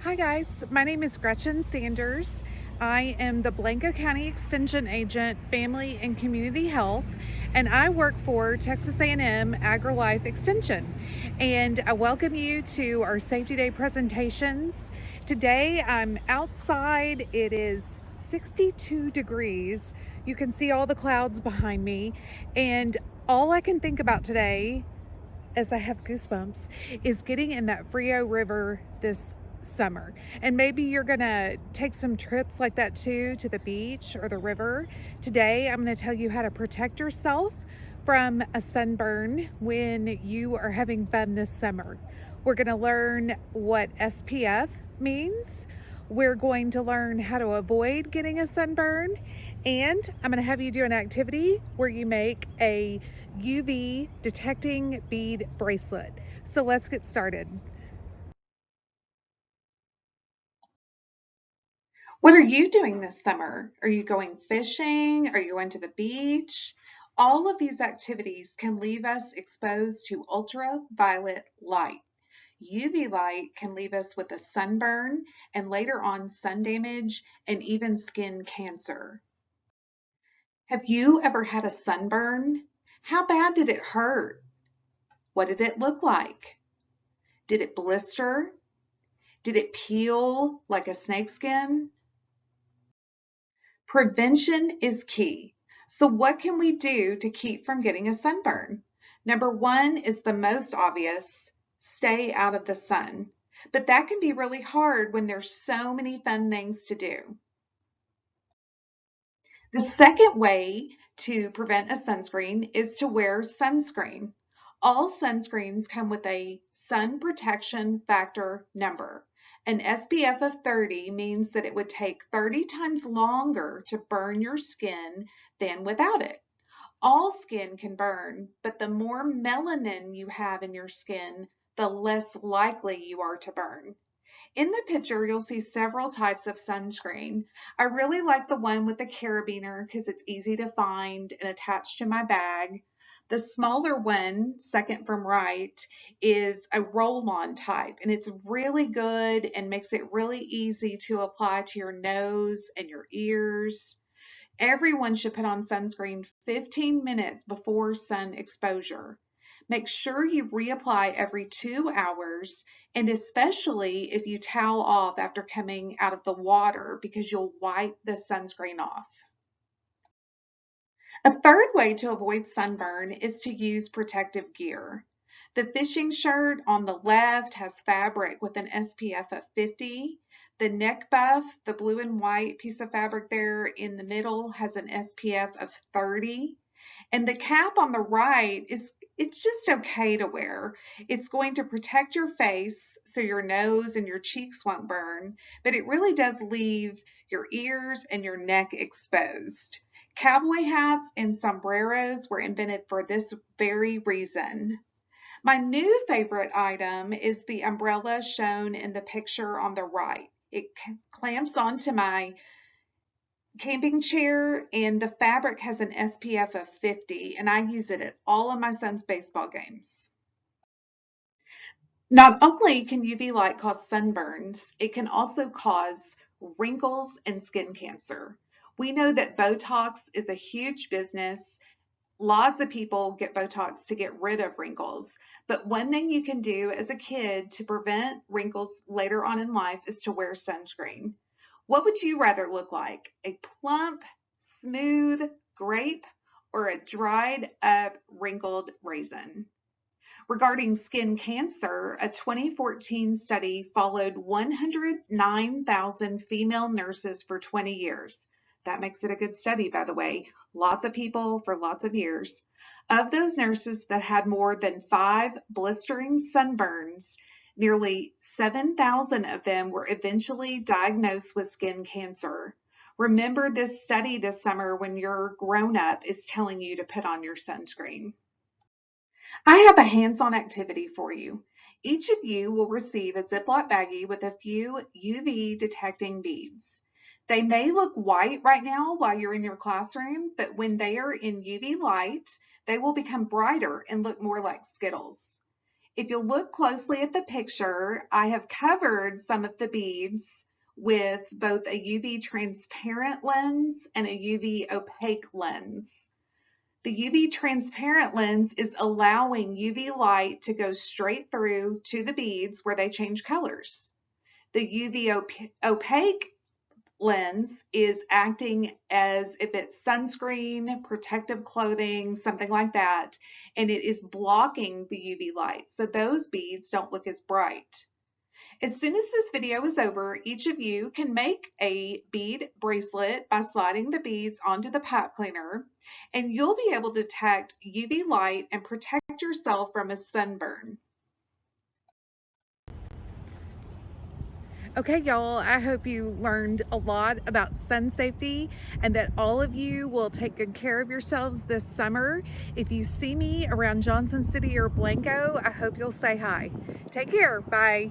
Hi guys, my name is Gretchen Sanders. I am the Blanco County Extension Agent, Family and Community Health, and I work for Texas A&M AgriLife Extension. And I welcome you to our Safety Day presentations. Today I'm outside. It is 62 degrees. You can see all the clouds behind me, and all I can think about today as I have goosebumps, is getting in that Frio River this summer. And maybe you're gonna take some trips like that too, to the beach or the river. Today, I'm gonna tell you how to protect yourself from a sunburn when you are having fun this summer. We're gonna learn what SPF means. We're going to learn how to avoid getting a sunburn, and I'm going to have you do an activity where you make a UV detecting bead bracelet. So let's get started. What are you doing this summer? Are you going fishing? Are you going to the beach? All of these activities can leave us exposed to ultraviolet light. UV light can leave us with a sunburn and later on sun damage and even skin cancer. Have you ever had a sunburn? How bad did it hurt? What did it look like? Did it blister? Did it peel like a snakeskin? Prevention is key. So what can we do to keep from getting a sunburn? Number one is the most obvious: stay out of the sun. But that can be really hard when there's so many fun things to do. The second way to prevent a sunscreen is to wear sunscreen. All sunscreens come with a sun protection factor number. An SPF of 30 means that it would take 30 times longer to burn your skin than without it. All skin can burn, but the more melanin you have in your skin, the less likely you are to burn. In the picture, you'll see several types of sunscreen. I really like the one with the carabiner because it's easy to find and attach to my bag. The smaller one, second from right, is a roll-on type, and it's really good and makes it really easy to apply to your nose and your ears. Everyone should put on sunscreen 15 minutes before sun exposure. Make sure you reapply every 2 hours, and especially if you towel off after coming out of the water because you'll wipe the sunscreen off. A third way to avoid sunburn is to use protective gear. The fishing shirt on the left has fabric with an SPF of 50. The neck buff, the blue and white piece of fabric there in the middle, has an SPF of 30. And the cap on the right it's just okay to wear. It's going to protect your face so your nose and your cheeks won't burn, but it really does leave your ears and your neck exposed. Cowboy hats and sombreros were invented for this very reason. My new favorite item is the umbrella shown in the picture on the right. It clamps onto my camping chair, and the fabric has an SPF of 50, and I use it at all of my son's baseball games. Not only can UV light cause sunburns, it can also cause wrinkles and skin cancer. We know that Botox is a huge business. Lots of people get Botox to get rid of wrinkles. But one thing you can do as a kid to prevent wrinkles later on in life is to wear sunscreen. What would you rather look like? A plump, smooth grape or a dried up, wrinkled raisin? Regarding skin cancer, a 2014 study followed 109,000 female nurses for 20 years. That makes it a good study, by the way. Lots of people for lots of years. Of those nurses that had more than 5 blistering sunburns, nearly 7,000 of them were eventually diagnosed with skin cancer. Remember this study this summer when your grown-up is telling you to put on your sunscreen. I have a hands-on activity for you. Each of you will receive a Ziploc baggie with a few UV detecting beads. They may look white right now while you're in your classroom, but when they are in UV light, they will become brighter and look more like Skittles. If you look closely at the picture, I have covered some of the beads with both a UV transparent lens and a UV opaque lens. The UV transparent lens is allowing UV light to go straight through to the beads where they change colors. The UV opaque lens is acting as if it's sunscreen, protective clothing, something like that, and it is blocking the UV light, so those beads don't look as bright. As soon as this video is over, each of you can make a bead bracelet by sliding the beads onto the pipe cleaner, and you'll be able to detect UV light and protect yourself from a sunburn. Okay, y'all, I hope you learned a lot about sun safety and that all of you will take good care of yourselves this summer. If you see me around Johnson City or Blanco, I hope you'll say hi. Take care. Bye.